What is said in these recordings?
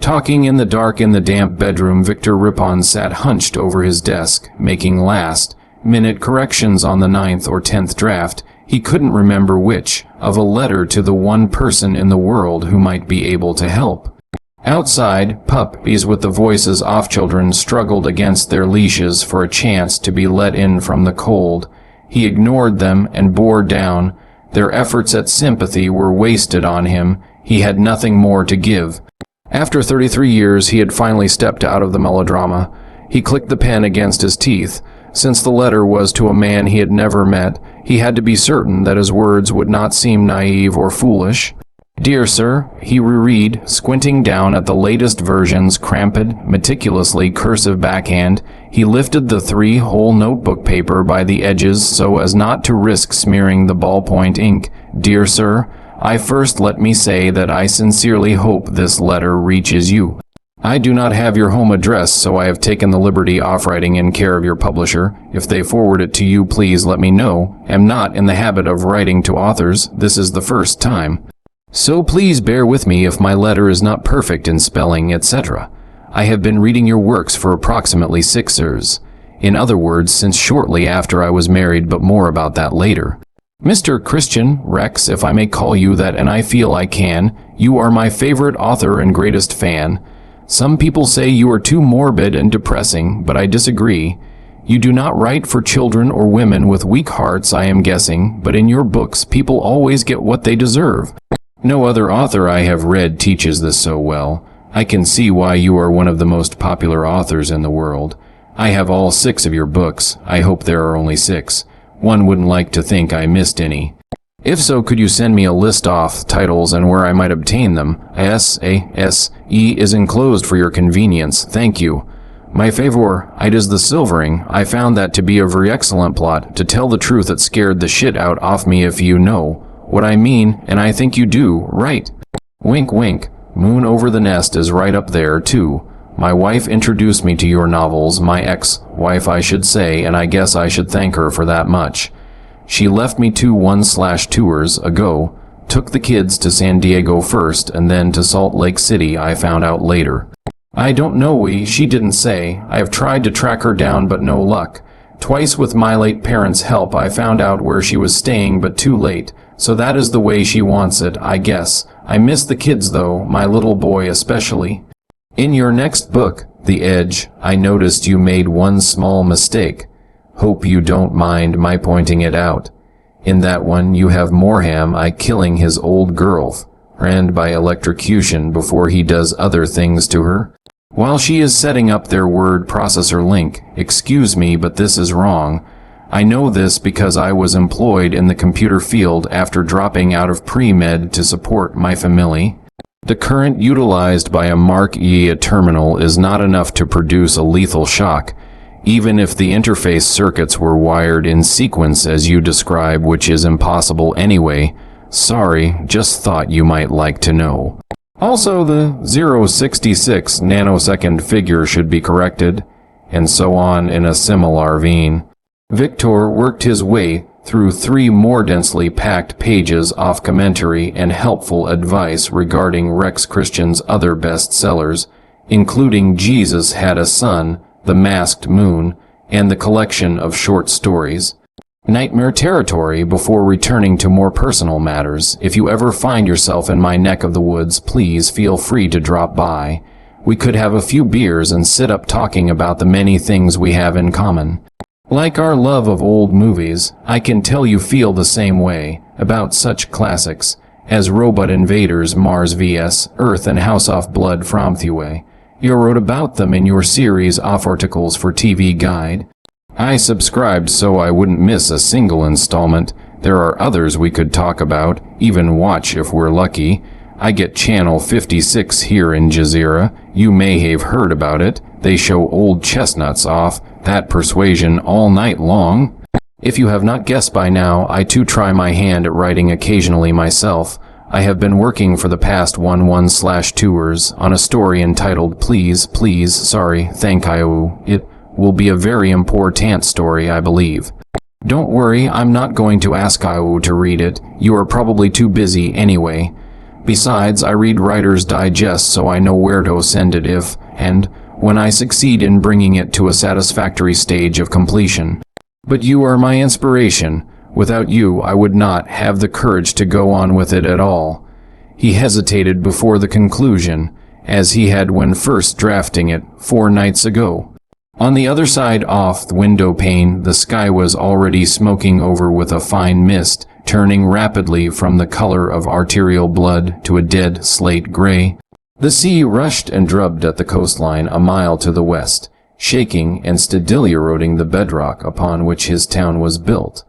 Talking in the dark in the damp bedroom, Victor Ripon sat hunched over his desk, making last-minute corrections on the 9th or 10th draft, he couldn't remember which, of a letter to the one person in the world who might be able to help. Outside, puppies with the voices off children struggled against their leashes for a chance to be let in from the cold. He ignored them and bore down. Their efforts at sympathy were wasted on him. He had nothing more to give. After 33 years, he had finally stepped out of the melodrama. He clicked the pen against his teeth. Since the letter was to a man he had never met, he had to be certain that his words would not seem naive or foolish. "Dear sir," he reread, squinting down at the latest version's cramped, meticulously cursive backhand. He lifted the 3-hole notebook paper by the edges so as not to risk smearing the ballpoint ink. "Dear sir, first let me say that I sincerely hope this letter reaches you. I do not have your home address, so I have taken the liberty of writing in care of your publisher. If they forward it to you, please let me know. Am not in the habit of writing to authors. This is the first time. So please bear with me if my letter is not perfect in spelling, etc. I have been reading your works for approximately 6 years. In other words, since shortly after I was married, but more about that later. Mr. Christian Rex, if I may call you that, and I feel I can, you are my favorite author and greatest fan. Some people say you are too morbid and depressing, but I disagree. You do not write for children or women with weak hearts, I am guessing, but in your books people always get what they deserve. No other author I have read teaches this so well. I can see why you are one of the most popular authors in the world. I have all 6 of your books. I hope there are only 6. One wouldn't like to think I missed any. If so, could you send me a list of titles and where I might obtain them? S.A.S.E. is enclosed for your convenience. Thank you. My favor, it is the silvering. I found that to be a very excellent plot. To tell the truth, it scared the shit out of me, if you know what I mean, and I think you do, right? Wink wink. Moon Over the Nest is right up there, too. My wife introduced me to your novels, my ex-wife I should say, and I guess I should thank her for that much. She left me 2 1/2 ago, took the kids to San Diego first, and then to Salt Lake City, I found out later. I don't know, she didn't say. I have tried to track her down, but no luck. Twice with my late parents' help I found out where she was staying, but too late. So that is the way she wants it, I guess. I miss the kids though, my little boy especially. In your next book, The Edge, I noticed you made one small mistake. Hope you don't mind my pointing it out. In that one, you have Morham killing his old girlfriend by electrocution before he does other things to her. While she is setting up their word processor link, excuse me, but this is wrong. I know this because I was employed in the computer field after dropping out of pre-med to support my family. The current utilized by a Mark E terminal is not enough to produce a lethal shock, even if the interface circuits were wired in sequence as you describe, which is impossible anyway. Sorry, just thought you might like to know. Also, the 0.66 nanosecond figure should be corrected, and so on in a similar vein. Victor worked his way through 3 more densely packed pages of commentary and helpful advice regarding Rex Christian's other bestsellers, including Jesus Had a Son, The Masked Moon, and the collection of short stories. Nightmare territory before returning to more personal matters. If you ever find yourself in my neck of the woods, please feel free to drop by. We could have a few beers and sit up talking about the many things we have in common. Like our love of old movies, I can tell you feel the same way about such classics as Robot Invaders, Mars vs. Earth, and House of Blood from Thue. You wrote about them in your series of articles for TV Guide. I subscribed so I wouldn't miss a single installment. There are others we could talk about, even watch if we're lucky. I get Channel 56 here in Jazeera. You may have heard about it. They show old chestnuts off that persuasion all night long. If you have not guessed by now, I too try my hand at writing occasionally myself. I have been working for the past 1/2 on a story entitled Please, Thank You. It will be a very important story, I believe. Don't worry, I'm not going to ask you to read it. You are probably too busy anyway. Besides, I read Writer's Digest, so I know where to send it if, and when I succeed in bringing it to a satisfactory stage of completion. But you are my inspiration. Without you, I would not have the courage to go on with it at all." He hesitated before the conclusion, as he had when first drafting it 4 nights ago. On the other side off the window pane, the sky was already smoking over with a fine mist, turning rapidly from the color of arterial blood to a dead slate gray. The sea rushed and drubbed at the coastline a mile to the west, shaking and steadily eroding the bedrock upon which his town was built.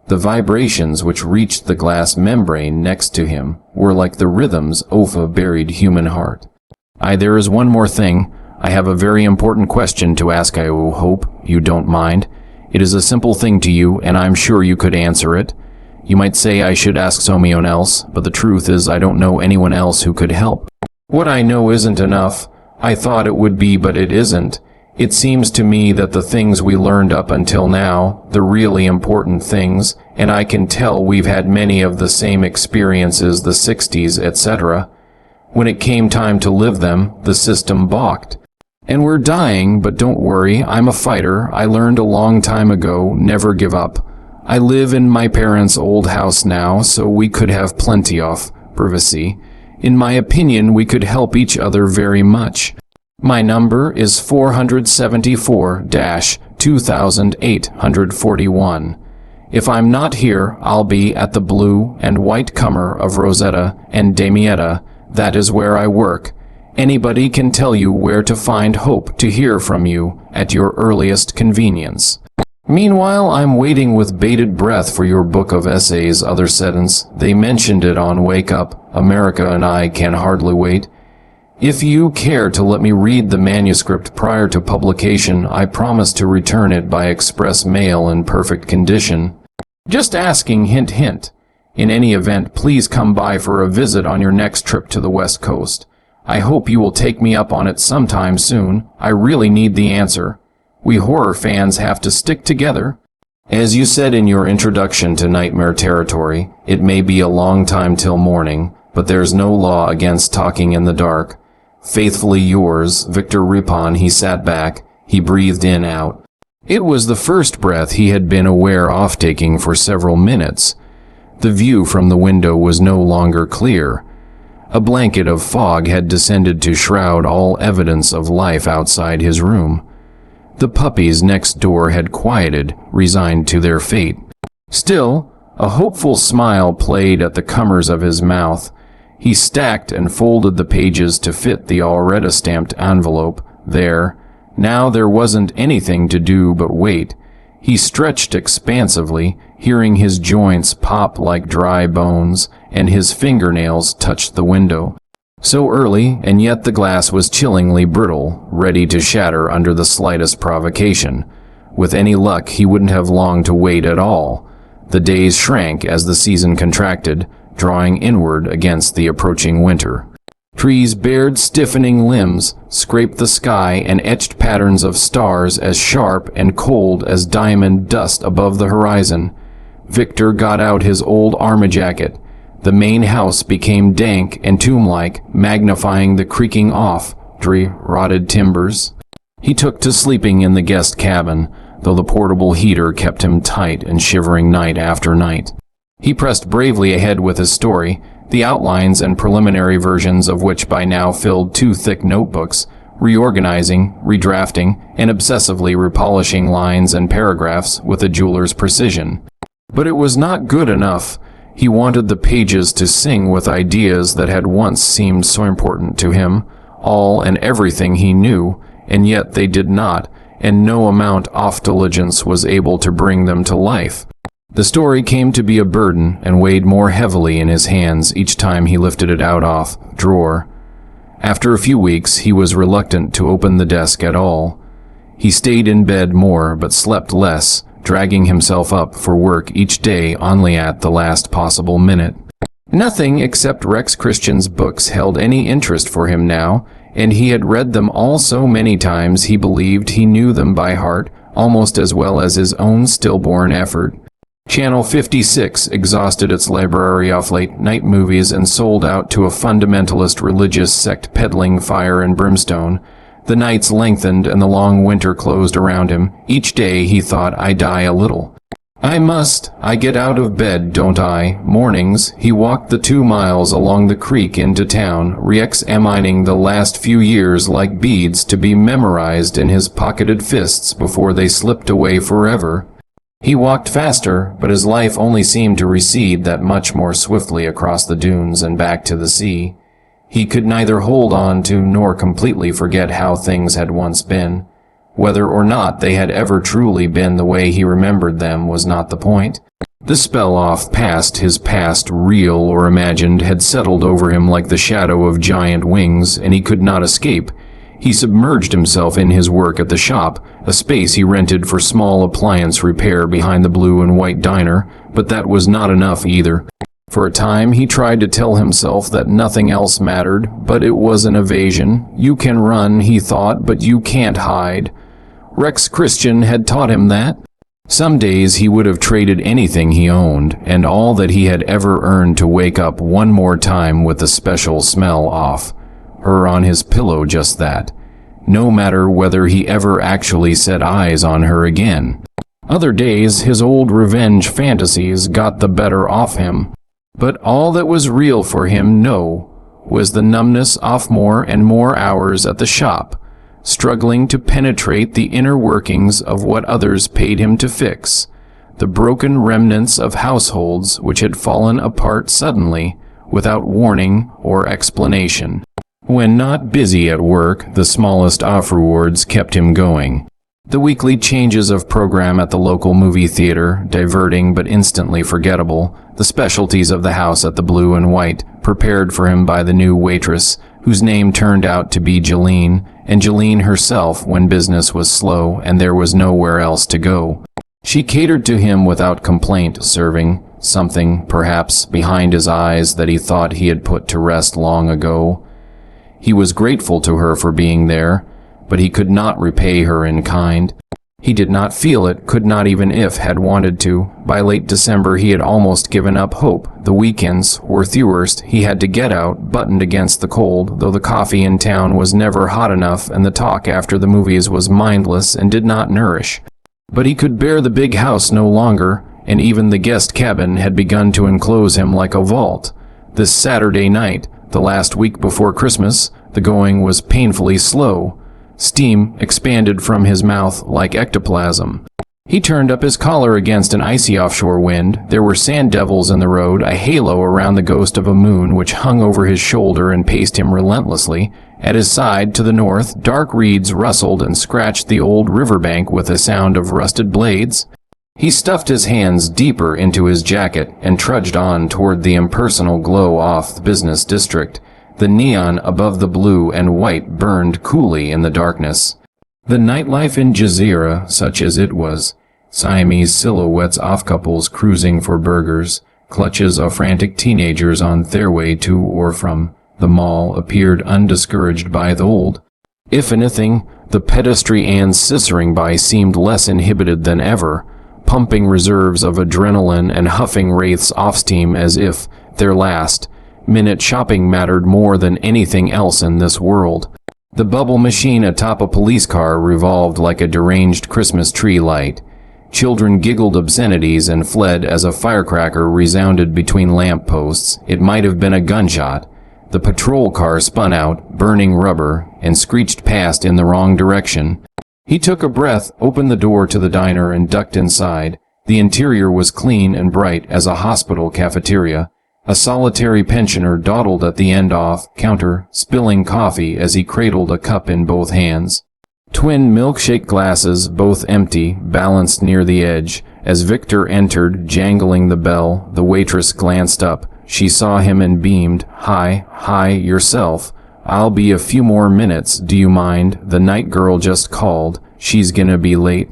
The vibrations which reached the glass membrane next to him were like the rhythms of a buried human heart. There is one more thing. I have a very important question to ask. I hope you don't mind. It is a simple thing to you, and I'm sure you could answer it. You might say I should ask someone else, but the truth is I don't know anyone else who could help. What I know isn't enough. I thought it would be, but it isn't. It seems to me that the things we learned up until now, the really important things, and I can tell we've had many of the same experiences, the 60s, etc. When it came time to live them, the system balked. And we're dying, but don't worry, I'm a fighter. I learned a long time ago, never give up. I live in my parents' old house now, so we could have plenty of privacy. In my opinion, we could help each other very much. My number is 474-2841. If I'm not here, I'll be at the Blue and White Cummer of Rosetta and Damietta. That is where I work. Anybody can tell you where to find hope to hear from you at your earliest convenience. Meanwhile, I'm waiting with bated breath for your book of essays. Other sentence. They mentioned it on Wake Up. America and I can hardly wait. If you care to let me read the manuscript prior to publication, I promise to return it by express mail in perfect condition. Just asking, hint, hint. In any event, please come by for a visit on your next trip to the West Coast. I hope you will take me up on it sometime soon. I really need the answer. We horror fans have to stick together. As you said in your introduction to Nightmare Territory, it may be a long time till morning, but there's no law against talking in the dark. Faithfully yours, Victor Ripon. He sat back. He breathed in, out. It was the first breath he had been aware of taking for several minutes. The view from the window was no longer clear. A blanket of fog had descended to shroud all evidence of life outside his room. The puppies next door had quieted, resigned to their fate. Still, a hopeful smile played at the corners of his mouth. He stacked and folded the pages to fit the already stamped envelope. Now there wasn't anything to do but wait. He stretched expansively, hearing his joints pop like dry bones, and his fingernails touched the window. So early, and yet the glass was chillingly brittle, ready to shatter under the slightest provocation. With any luck, he wouldn't have long to wait at all. The days shrank as the season contracted, drawing inward against the approaching winter. Trees bared stiffening limbs, scraped the sky, and etched patterns of stars as sharp and cold as diamond dust above the horizon. Victor got out his old army jacket. The main house became dank and tomb-like, magnifying the creaking off, rotted timbers. He took to sleeping in the guest cabin, though the portable heater kept him tight and shivering night after night. He pressed bravely ahead with his story, the outlines and preliminary versions of which by now filled 2 thick notebooks, reorganizing, redrafting, and obsessively repolishing lines and paragraphs with a jeweler's precision. But it was not good enough. He wanted the pages to sing with ideas that had once seemed so important to him, all and everything he knew, and yet they did not, and no amount of diligence was able to bring them to life. The story came to be a burden and weighed more heavily in his hands each time he lifted it out off drawer. After a few weeks, he was reluctant to open the desk at all. He stayed in bed more but slept less, dragging himself up for work each day only at the last possible minute. Nothing except Rex Christian's books held any interest for him now, and he had read them all so many times he believed he knew them by heart almost as well as his own stillborn effort. Channel 56 exhausted its library of late-night movies and sold out to a fundamentalist religious sect peddling fire and brimstone. The nights lengthened and the long winter closed around him. Each day he thought, I die a little. I get out of bed, don't I? Mornings, he walked the 2 miles along the creek into town, re-examining the last few years like beads to be memorized in his pocketed fists before they slipped away forever. He walked faster, but his life only seemed to recede that much more swiftly across the dunes and back to the sea. He could neither hold on to nor completely forget how things had once been. Whether or not they had ever truly been the way he remembered them was not the point. The spell off past his past, real or imagined, had settled over him like the shadow of giant wings, and he could not escape. He submerged himself in his work at the shop, a space he rented for small appliance repair behind the blue and white diner, but that was not enough either. For a time he tried to tell himself that nothing else mattered, but it was an evasion. You can run, he thought, but you can't hide. Rex Christian had taught him that. Some days he would have traded anything he owned, and all that he had ever earned to wake up one more time with the special smell off. Her on his pillow, just that. No matter whether he ever actually set eyes on her again. Other days his old revenge fantasies got the better off him. But all that was real for him, was the numbness of more and more hours at the shop, struggling to penetrate the inner workings of what others paid him to fix, the broken remnants of households which had fallen apart suddenly, without warning or explanation. When not busy at work, the smallest off rewards kept him going. The weekly changes of program at the local movie theater, diverting but instantly forgettable, the specialties of the house at the blue and white, prepared for him by the new waitress, whose name turned out to be Jeline, and Jeline herself when business was slow and there was nowhere else to go. She catered to him without complaint, serving something, perhaps, behind his eyes that he thought he had put to rest long ago. He was grateful to her for being there, but he could not repay her in kind. He did not feel it, could not even if had wanted to. By late December he had almost given up hope. The weekends were thirst. He had to get out, buttoned against the cold, though the coffee in town was never hot enough and the talk after the movies was mindless and did not nourish. But he could bear the big house no longer, and even the guest cabin had begun to enclose him like a vault. This Saturday night, the last week before Christmas, the going was painfully slow. Steam expanded from his mouth like ectoplasm. He turned up his collar against an icy offshore wind. There were sand devils in the road, a halo around the ghost of a moon which hung over his shoulder and paced him relentlessly. At his side, to the north, dark reeds rustled and scratched the old riverbank with a sound of rusted blades. He stuffed his hands deeper into his jacket and trudged on toward the impersonal glow off the business district. The neon above the blue and white burned coolly in the darkness. The nightlife in Jazeera, such as it was, Siamese silhouettes of couples cruising for burgers, clutches of frantic teenagers on their way to or from the mall, appeared undiscouraged by the old. If anything, the pedestrians scissering by seemed less inhibited than ever, pumping reserves of adrenaline and huffing wraiths off steam as if their last minute shopping mattered more than anything else in this world. The bubble machine atop a police car revolved like a deranged Christmas tree light. Children giggled obscenities and fled as a firecracker resounded between lamp posts. It might have been a gunshot. The patrol car spun out, burning rubber, and screeched past in the wrong direction. He took a breath, opened the door to the diner, and ducked inside. The interior was clean and bright as a hospital cafeteria. A solitary pensioner dawdled at the end-off counter, spilling coffee as he cradled a cup in both hands. Twin milkshake glasses, both empty, balanced near the edge. As Victor entered, jangling the bell, the waitress glanced up. She saw him and beamed. Hi, yourself. I'll be a few more minutes, do you mind? The night girl just called. She's gonna be late.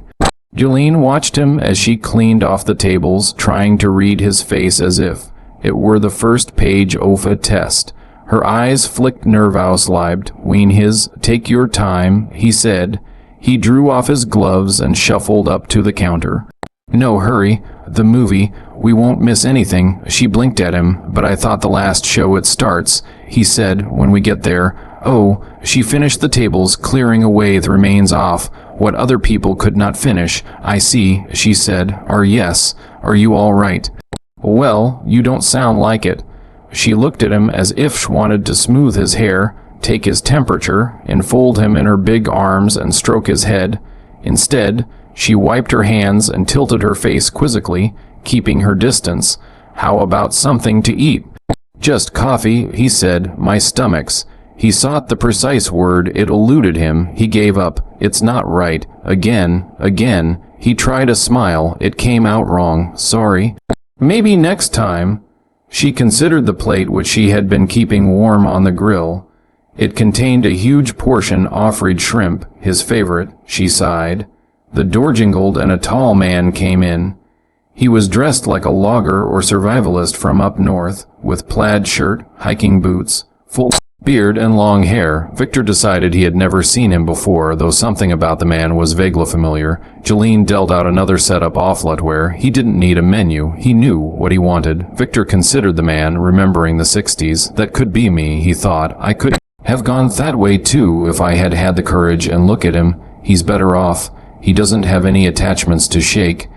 Jeline watched him as she cleaned off the tables, trying to read his face as if it were the first page of a test. Her eyes flicked nerve-ausleibed. Ween his, take your time, he said. He drew off his gloves and shuffled up to the counter. No, hurry. The movie. We won't miss anything. She blinked at him, but I thought the last show it starts, he said when we get there. Oh, she finished the tables, clearing away the remains off what other people could not finish. I see, she said. Yes. Are you all right? Well, you don't sound like it. She looked at him as if she wanted to smooth his hair, take his temperature, enfold him in her big arms and stroke his head. Instead, she wiped her hands and tilted her face quizzically, keeping her distance. How about something to eat? Just coffee, he said. My stomach's. He sought the precise word. It eluded him. He gave up. It's not right. Again. He tried a smile. It came out wrong. Sorry. Maybe next time. She considered the plate which she had been keeping warm on the grill. It contained a huge portion of shrimp, his favorite. She sighed. The door jingled and a tall man came in. He was dressed like a logger or survivalist from up north, with plaid shirt, hiking boots, full beard and long hair. Victor decided he had never seen him before, though something about the man was vaguely familiar. Jolene dealt out another setup offletware. He didn't need a menu. He knew what he wanted. Victor considered the man, remembering the 60s. That could be me, he thought. I could have gone that way too if I had had the courage. And look at him. He's better off. He doesn't have any attachments to shake.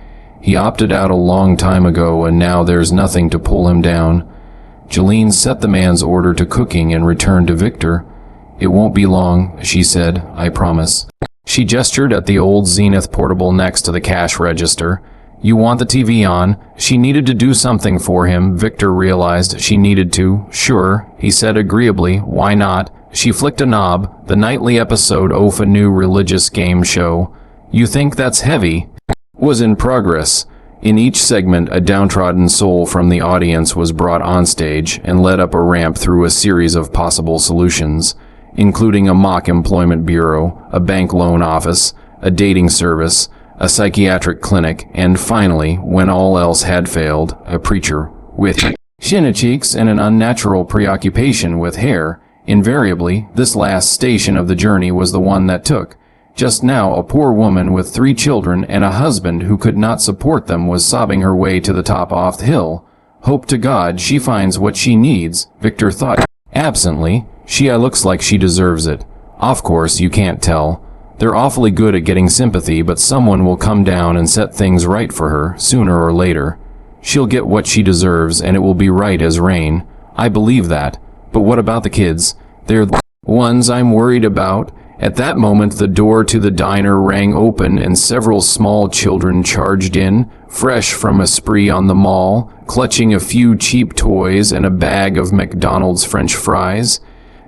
He opted out a long time ago, and now there's nothing to pull him down. Jolene set the man's order to cooking and returned to Victor. It won't be long, she said. I promise. She gestured at the old Zenith portable next to the cash register. You want the TV on? She needed to do something for him. Victor realized she needed to. Sure, he said agreeably. Why not? She flicked a knob. The nightly episode of a new religious game show. You think that's heavy? Was in progress. In each segment, a downtrodden soul from the audience was brought on stage and led up a ramp through a series of possible solutions, including a mock employment bureau, a bank loan office, a dating service, a psychiatric clinic, and finally, when all else had failed, a preacher with shinny cheeks and an unnatural preoccupation with hair. Invariably, this last station of the journey was the one that took. Just now, a poor woman with 3 children and a husband who could not support them was sobbing her way to the top off the hill. Hope to God she finds what she needs, Victor thought absently. She looks like she deserves it. Of course, you can't tell. They're awfully good at getting sympathy, but someone will come down and set things right for her, sooner or later. She'll get what she deserves, and it will be right as rain. I believe that. But what about the kids? They're the ones I'm worried about. At that moment, the door to the diner rang open and several small children charged in, fresh from a spree on the mall, clutching a few cheap toys and a bag of McDonald's French fries.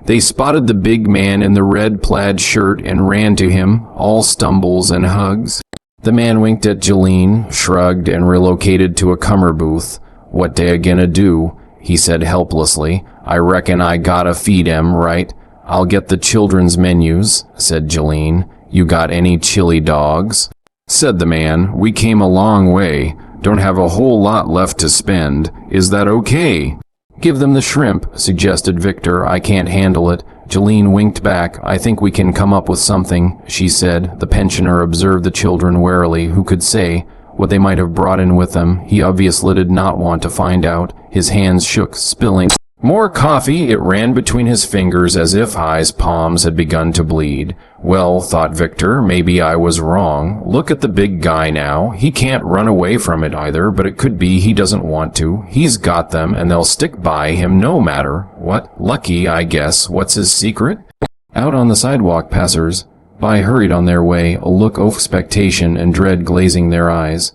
They spotted the big man in the red plaid shirt and ran to him, all stumbles and hugs. The man winked at Jolene, shrugged, and relocated to a comer booth. What they gonna do? He said helplessly. I reckon I gotta feed 'em, right? I'll get the children's menus, said Jolene. You got any chili dogs? Said the man. We came a long way. Don't have a whole lot left to spend. Is that okay? Give them the shrimp, suggested Victor. I can't handle it. Jolene winked back. I think we can come up with something, she said. The pensioner observed the children warily. Who could say what they might have brought in with them? He obviously did not want to find out. His hands shook, spilling more coffee. It ran between his fingers as if his palms had begun to bleed. Well, thought Victor, maybe I was wrong. Look at the big guy now. He can't run away from it either, but it could be he doesn't want to. He's got them, and they'll stick by him no matter what. Lucky, I guess. What's his secret? Out on the sidewalk, passers-by hurried on their way, a look of expectation and dread glazing their eyes.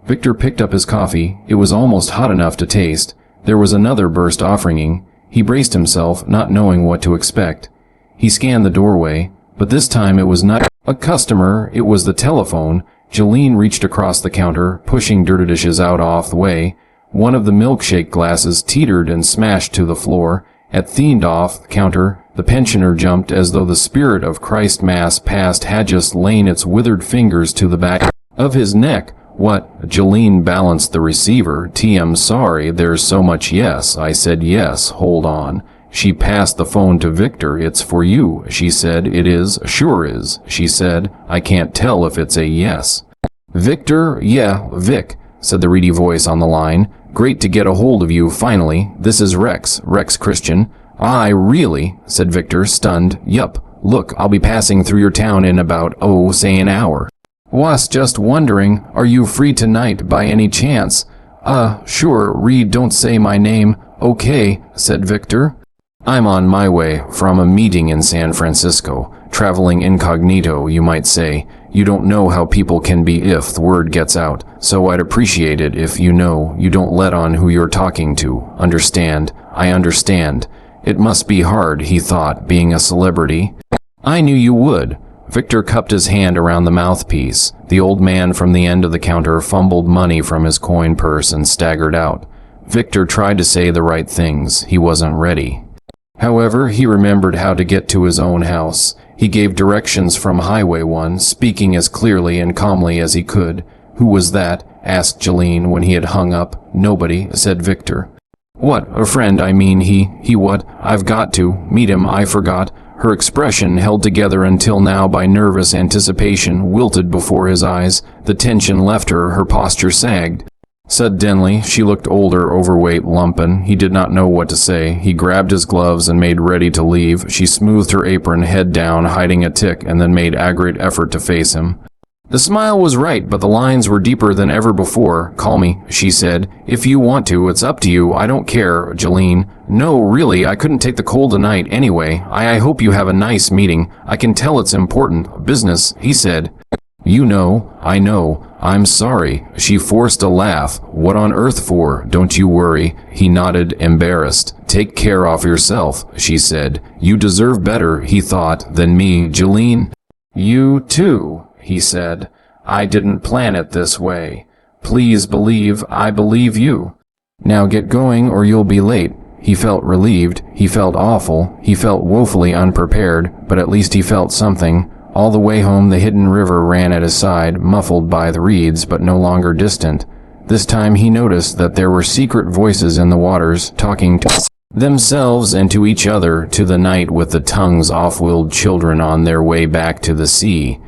Victor picked up his coffee. It was almost hot enough to taste. There was another burst offering. He braced himself, not knowing what to expect. He scanned the doorway, but this time it was not a customer, it was the telephone. Jolene reached across the counter, pushing dirty dishes out off the way. One of the milkshake glasses teetered and smashed to the floor. At the off the counter, the pensioner jumped as though the spirit of Christ Mass past had just lain its withered fingers to the back of his neck. What? Jolene balanced the receiver. TM sorry, there's so much yes. I said yes, hold on. She passed the phone to Victor. It's for you, she said. It is, sure is, she said. I can't tell if it's a yes. Victor? Yeah, Vic, said the reedy voice on the line. Great to get a hold of you, finally. This is Rex Christian. Really? Said Victor, stunned. Yup. Look, I'll be passing through your town in about, say an hour. Was just wondering, are you free tonight by any chance? Sure, Reed, don't say my name. Okay, said Victor. I'm on my way from a meeting in San Francisco. Traveling incognito, you might say. You don't know how people can be if the word gets out, so I'd appreciate it if you don't let on who you're talking to. Understand? I understand. It must be hard, he thought, being a celebrity. I knew you would. Victor cupped his hand around the mouthpiece. The old man from the end of the counter fumbled money from his coin purse and staggered out. Victor tried to say the right things. He wasn't ready. However, he remembered how to get to his own house. He gave directions from Highway 1, speaking as clearly and calmly as he could. Who was that? Asked Jeline when he had hung up. Nobody, said Victor. What? A friend, I mean, he what? I've got to. Meet him, I forgot. Her expression, held together until now by nervous anticipation, wilted before his eyes. The tension left her, her posture sagged. Suddenly, she looked older, overweight, lumpen. He did not know what to say. He grabbed his gloves and made ready to leave. She smoothed her apron, head down, hiding a tic, and then made a great effort to face him. The smile was right, but the lines were deeper than ever before. Call me, she said. If you want to, it's up to you. I don't care, Jeline. No, really, I couldn't take the cold tonight anyway. I hope you have a nice meeting. I can tell it's important. Business, he said. You know, I know. I'm sorry. She forced a laugh. What on earth for? Don't you worry. He nodded, embarrassed. Take care of yourself, she said. You deserve better, he thought, than me, Jeline. You too, he said. I didn't plan it this way. Please believe I believe you. Now get going or you'll be late. He felt relieved. He felt awful. He felt woefully unprepared, but at least he felt something. All the way home the hidden river ran at his side, muffled by the reeds, but no longer distant. This time he noticed that there were secret voices in the waters, talking to themselves and to each other, to the night with the tongues off-willed children on their way back to the sea.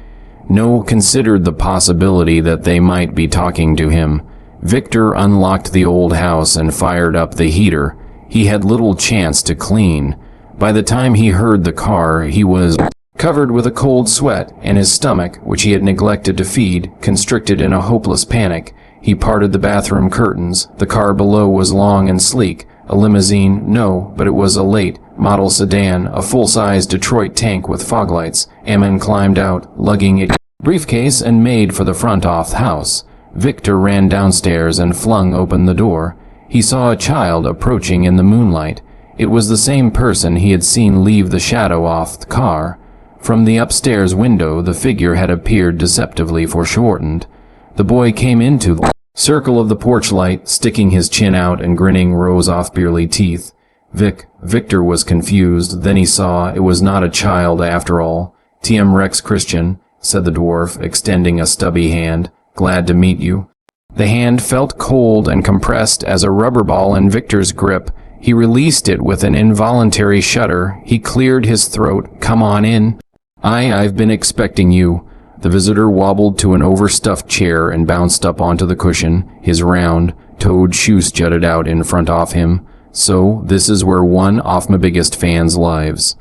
No considered the possibility that they might be talking to him. Victor unlocked the old house and fired up the heater. He had little chance to clean. By the time he heard the car, he was covered with a cold sweat, and his stomach, which he had neglected to feed, constricted in a hopeless panic. He parted the bathroom curtains. The car below was long and sleek. A limousine? No, but it was a late model sedan, a full-size Detroit tank with foglights. Ammon climbed out, lugging a briefcase, and made for the front of the house. Victor ran downstairs and flung open the door. He saw a child approaching in the moonlight. It was the same person he had seen leave the shadow off the car. From the upstairs window, the figure had appeared deceptively foreshortened. The boy came into the circle of the porch light, sticking his chin out and grinning rows off beerly teeth. Victor was confused. Then he saw it was not a child after all. "T.M. Rex Christian," said the dwarf, extending a stubby hand. "Glad to meet you." The hand felt cold and compressed as a rubber ball in Victor's grip. He released it with an involuntary shudder. He cleared his throat. "Come on in." I've been expecting you." The visitor wobbled to an overstuffed chair and bounced up onto the cushion. His round, toed shoes jutted out in front of him. "So, this is where one of my biggest fans lives."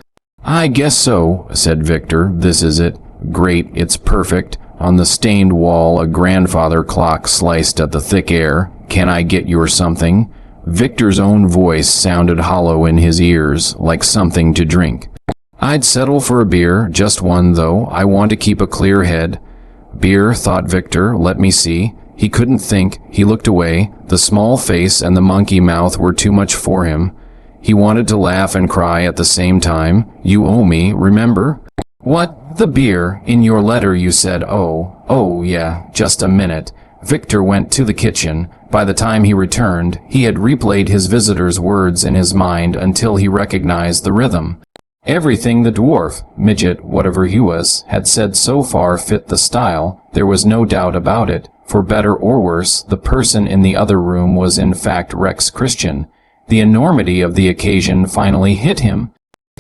"I guess so," said Victor. "This is it. Great, it's perfect." On the stained wall, a grandfather clock sliced at the thick air. "Can I get you something?" Victor's own voice sounded hollow in his ears, like something to drink. "I'd settle for a beer, just one, though. I want to keep a clear head." Beer, thought Victor. Let me see. He couldn't think. He looked away. The small face and the monkey mouth were too much for him. He wanted to laugh and cry at the same time. "You owe me, remember?" "What? The beer? In your letter you said, oh, yeah, just a minute." Victor went to the kitchen. By the time he returned, he had replayed his visitor's words in his mind until he recognized the rhythm. Everything the dwarf, midget, whatever he was, had said so far fit the style. There was no doubt about it. For better or worse, the person in the other room was in fact Rex Christian. The enormity of the occasion finally hit him.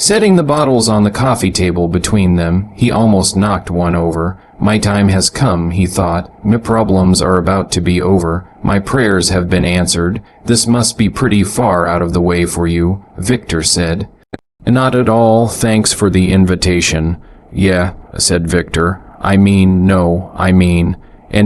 Setting the bottles on the coffee table between them, he almost knocked one over. My time has come, he thought. My problems are about to be over. My prayers have been answered. This must be pretty far out of the way for you, Victor said. Not at all, thanks for the invitation. Yeah, said Victor. And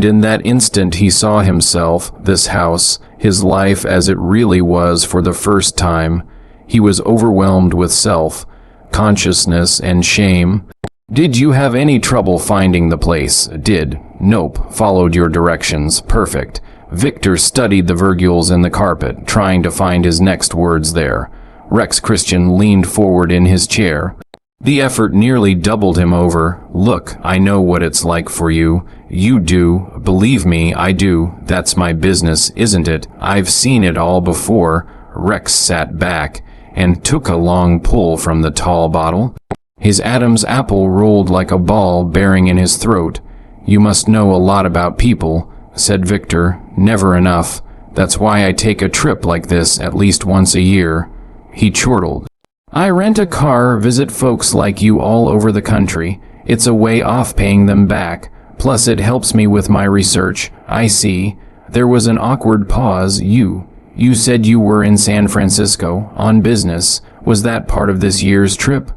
in that instant he saw himself, this house, his life as it really was for the first time. He was overwhelmed with self-consciousness and shame. Did you have any trouble finding the place? Did. Nope. Followed your directions. Perfect. Victor studied the virgules in the carpet, trying to find his next words there. Rex Christian leaned forward in his chair. The effort nearly doubled him over. Look, I know what it's like for you. You do. Believe me, I do. That's my business, isn't it? I've seen it all before. Rex sat back and took a long pull from the tall bottle. His Adam's apple rolled like a ball bearing in his throat. You must know a lot about people, said Victor. Never enough. That's why I take a trip like this at least once a year. He chortled. I rent a car, visit folks like you all over the country. It's a way off paying them back. Plus it helps me with my research. I see. There was an awkward pause. You said you were in San Francisco, on business. Was that part of this year's trip?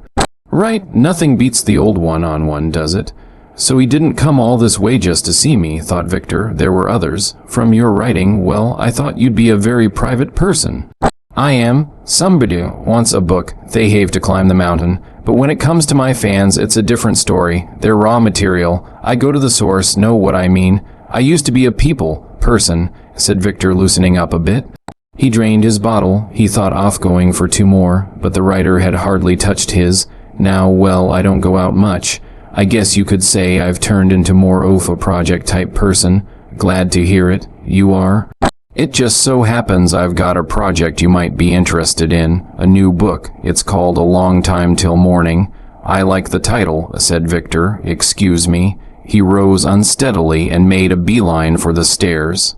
Right, nothing beats the old one, does it? So he didn't come all this way just to see me, thought Victor. There were others. From your writing, well, I thought you'd be a very private person. I am. Somebody wants a book. They have to climb the mountain. But when it comes to my fans, it's a different story. They're raw material. I go to the source, know what I mean. I used to be a person, said Victor, loosening up a bit. He drained his bottle. He thought off going for two more, but the writer had hardly touched his. Now, well, I don't go out much. I guess you could say I've turned into more of a project type person. Glad to hear it. You are? It just so happens I've got a project you might be interested in. A new book. It's called A Long Time Till Morning. I like the title, said Victor. Excuse me. He rose unsteadily and made a beeline for the stairs.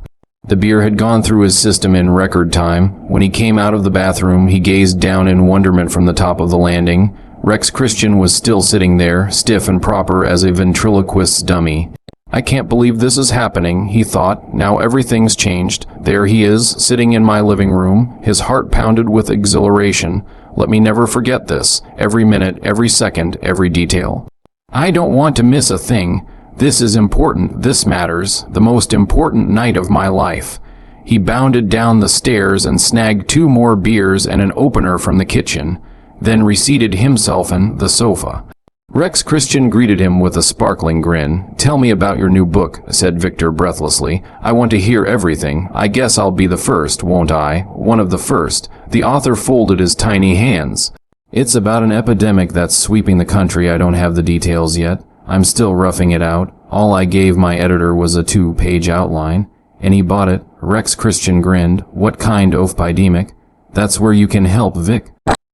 The beer had gone through his system in record time. When he came out of the bathroom, he gazed down in wonderment from the top of the landing. Rex Christian was still sitting there, stiff and proper as a ventriloquist's dummy. I can't believe this is happening, he thought. Now everything's changed. There he is, sitting in my living room. His heart pounded with exhilaration. Let me never forget this. Every minute, every second, every detail. I don't want to miss a thing. This is important. This matters. The most important night of my life. He bounded down the stairs and snagged two more beers and an opener from the kitchen, then reseated himself in the sofa. Rex Christian greeted him with a sparkling grin. Tell me about your new book, said Victor breathlessly. I want to hear everything. I guess I'll be the first, won't I? One of the first. The author folded his tiny hands. It's about an epidemic that's sweeping the country. I don't have the details yet. I'm still roughing it out. All I gave my editor was a 2-page outline. And he bought it. Rex Christian grinned. What kind of epidemic? That's where you can help, Vic.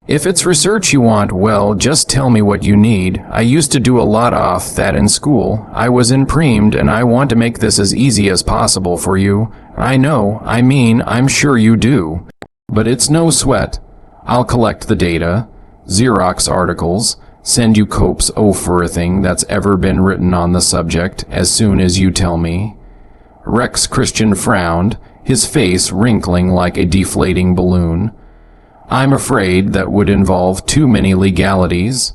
If it's research you want, well, just tell me what you need. I used to do a lot off that in school. I was imprimed, and I want to make this as easy as possible for you. I know, I'm sure you do. But it's no sweat. I'll collect the data, Xerox articles, send you copies of everything that's ever been written on the subject as soon as you tell me. Rex Christian frowned, his face wrinkling like a deflating balloon. I'm afraid that would involve too many legalities.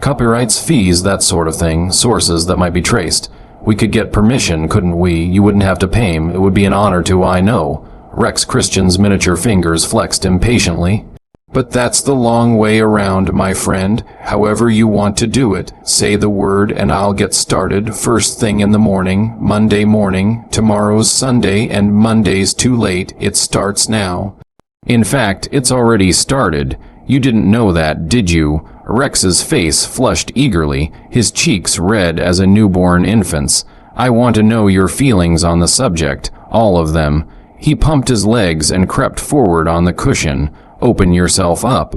Copyrights, fees, that sort of thing, sources that might be traced. We could get permission, couldn't we? You wouldn't have to pay him. It would be an honor to, I know. Rex Christian's miniature fingers flexed impatiently. But that's the long way around, my friend. However you want to do it. Say the word and I'll get started first thing in the morning, Monday morning. Tomorrow's Sunday and Monday's too late. It starts now. In fact, it's already started. You didn't know that, did you? Rex's face flushed eagerly, his cheeks red as a newborn infant's. I want to know your feelings on the subject, all of them. He pumped his legs and crept forward on the cushion. Open yourself up.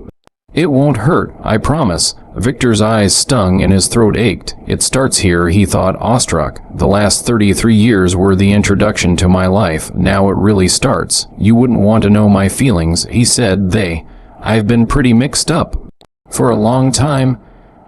It won't hurt, I promise. Victor's eyes stung and his throat ached. It starts here, he thought, awestruck. The last 33 years were the introduction to my life. Now it really starts. You wouldn't want to know my feelings, he said. I've been pretty mixed up. For a long time,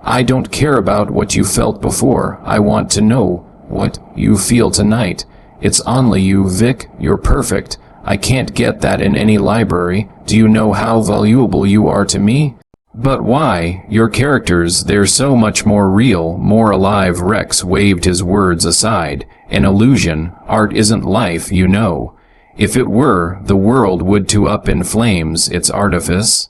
I don't care about what you felt before. I want to know what you feel tonight. It's only you, Vic. You're perfect. I can't get that in any library. Do you know how valuable you are to me? But why? Your characters, they're so much more real, more alive. Rex waved his words aside. An illusion. Art isn't life, you know. If it were, the world would too up in flames. It's artifice.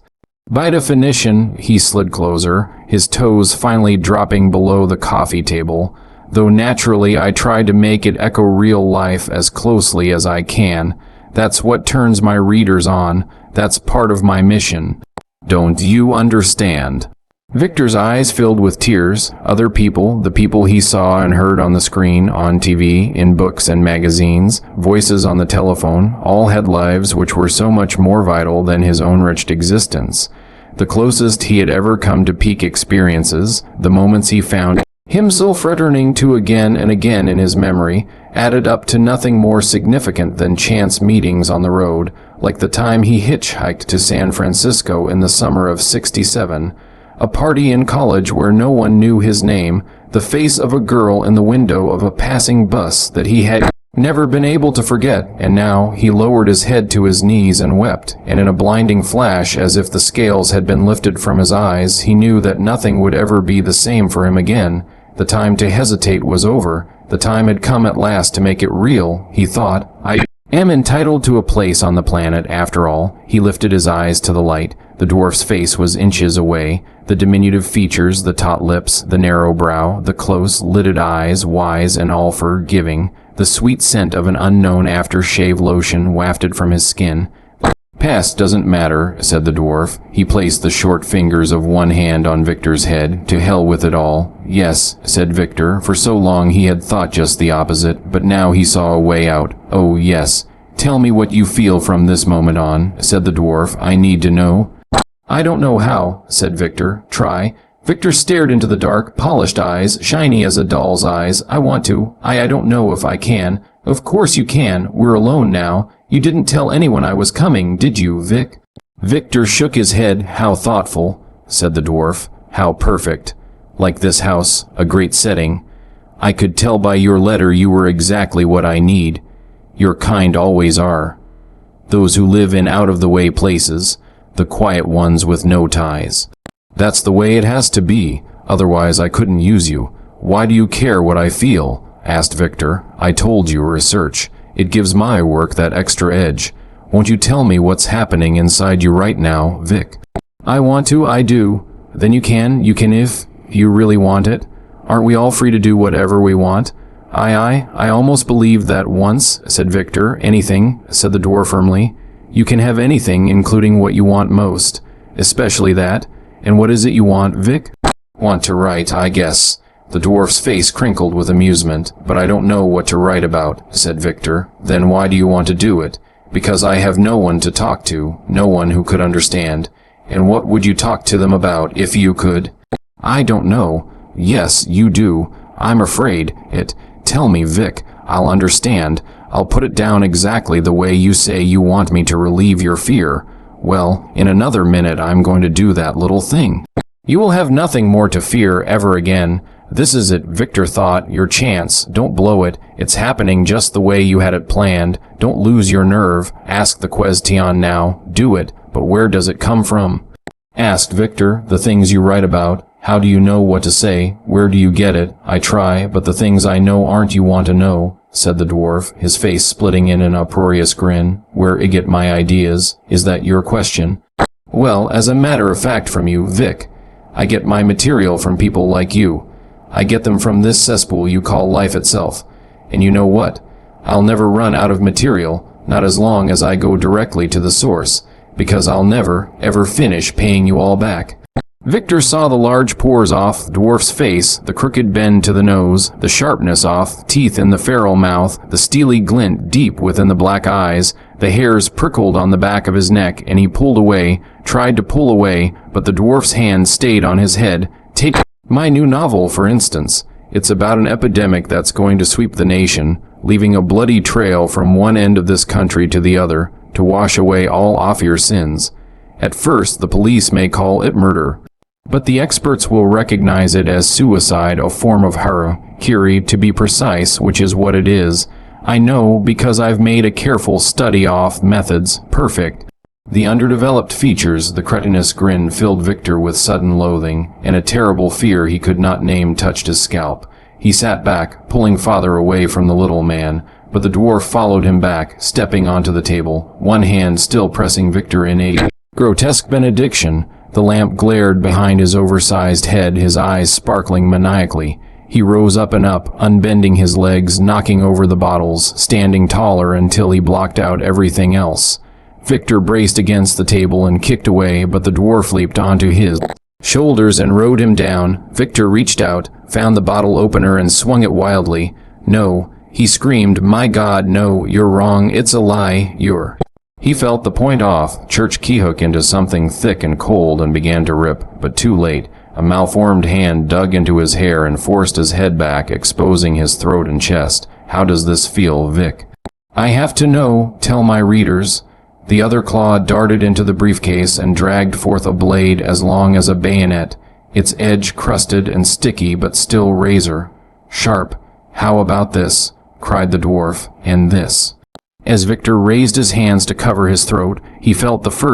By definition, he slid closer, his toes finally dropping below the coffee table. Though naturally I try to make it echo real life as closely as I can. That's what turns my readers on. That's part of my mission. Don't you understand? Victor's eyes filled with tears. Other people, the people he saw and heard on the screen, on TV, in books and magazines, voices on the telephone, all had lives which were so much more vital than his own wretched existence. The closest he had ever come to peak experiences, the moments he found himself returning to again and again in his memory, added up to nothing more significant than chance meetings on the road, like the time he hitchhiked to San Francisco in the summer of '67, a party in college where no one knew his name, the face of a girl in the window of a passing bus that he had never been able to forget, and now he lowered his head to his knees and wept, and in a blinding flash, as if the scales had been lifted from his eyes, he knew that nothing would ever be the same for him again. The time to hesitate was over. The time had come at last to make it real, he thought. I am entitled to a place on the planet, after all. He lifted his eyes to the light. The dwarf's face was inches away. The diminutive features, the taut lips, the narrow brow, the close, lidded eyes, wise and all-forgiving. The sweet scent of an unknown aftershave lotion wafted from his skin. Past doesn't matter, said the dwarf. He placed the short fingers of one hand on Victor's head. To hell with it all. Yes, said Victor. For so long he had thought just the opposite, but now he saw a way out. Oh, yes. Tell me what you feel from this moment on, said the dwarf. I need to know. I don't know how, said Victor. Try. Victor stared into the dark, polished eyes, shiny as a doll's eyes. I want to. I don't know if I can. Of course you can. We're alone now. You didn't tell anyone I was coming, did you, Vic? Victor shook his head. How thoughtful, said the dwarf. How perfect. Like this house, a great setting. I could tell by your letter you were exactly what I need. Your kind always are. Those who live in out-of-the-way places, the quiet ones with no ties. That's the way it has to be, otherwise I couldn't use you. Why do you care what I feel? Asked Victor. I told you, research. It gives my work that extra edge. Won't you tell me what's happening inside you right now, Vic? I want to, I do. Then you can if you really want it. Aren't we all free to do whatever we want? I almost believed that once, said Victor. Anything, said the dwarf firmly. You can have anything, including what you want most. Especially that. And what is it you want, Vic? Want to write, I guess. The dwarf's face crinkled with amusement. But I don't know what to write about, said Victor. Then why do you want to do it? Because I have no one to talk to, no one who could understand. And what would you talk to them about, if you could? I don't know. Yes, you do. I'm afraid. Tell me, Vic. I'll understand. I'll put it down exactly the way you say you want me to relieve your fear. Well, in another minute I'm going to do that little thing. You will have nothing more to fear ever again. This is it, Victor thought, your chance. Don't blow it. It's happening just the way you had it planned. Don't lose your nerve. Ask the question now. Do it. But where does it come from? Asked Victor. The things you write about. How do you know what to say? Where do you get it? I try, but the things I know aren't you want to know, said the dwarf, his face splitting in an uproarious grin. Where I get my ideas. Is that your question? Well, as a matter of fact from you, Vic. I get my material from people like you. I get them from this cesspool you call life itself. And you know what? I'll never run out of material, not as long as I go directly to the source, because I'll never, ever finish paying you all back. Victor saw the large pores off the dwarf's face, the crooked bend to the nose, the sharpness off, teeth in the feral mouth, the steely glint deep within the black eyes. The hairs prickled on the back of his neck, and he pulled away, tried to pull away, but the dwarf's hand stayed on his head. Take my new novel, for instance. It's about an epidemic that's going to sweep the nation, leaving a bloody trail from one end of this country to the other, to wash away all off your sins. At first, the police may call it murder. But the experts will recognize it as suicide, a form of harakiri to be precise, which is what it is. I know because I've made a careful study of methods. Perfect. The underdeveloped features, the cretinous grin filled Victor with sudden loathing, and a terrible fear he could not name touched his scalp. He sat back, pulling father away from the little man, but the dwarf followed him back, stepping onto the table, one hand still pressing Victor in a grotesque benediction. The lamp glared behind his oversized head, his eyes sparkling maniacally. He rose up and up, unbending his legs, knocking over the bottles, standing taller until he blocked out everything else. Victor braced against the table and kicked away, but the dwarf leaped onto his shoulders and rode him down. Victor reached out, found the bottle opener and swung it wildly. No, he screamed, my God, no, you're wrong, it's a lie, you're... He felt the point off, church keyhook into something thick and cold and began to rip, but too late. A malformed hand dug into his hair and forced his head back, exposing his throat and chest. How does this feel, Vic? I have to know, tell my readers. The other claw darted into the briefcase and dragged forth a blade as long as a bayonet, its edge crusted and sticky but still razor sharp. How about this? Cried the dwarf. And this. As Victor raised his hands to cover his throat, he felt the first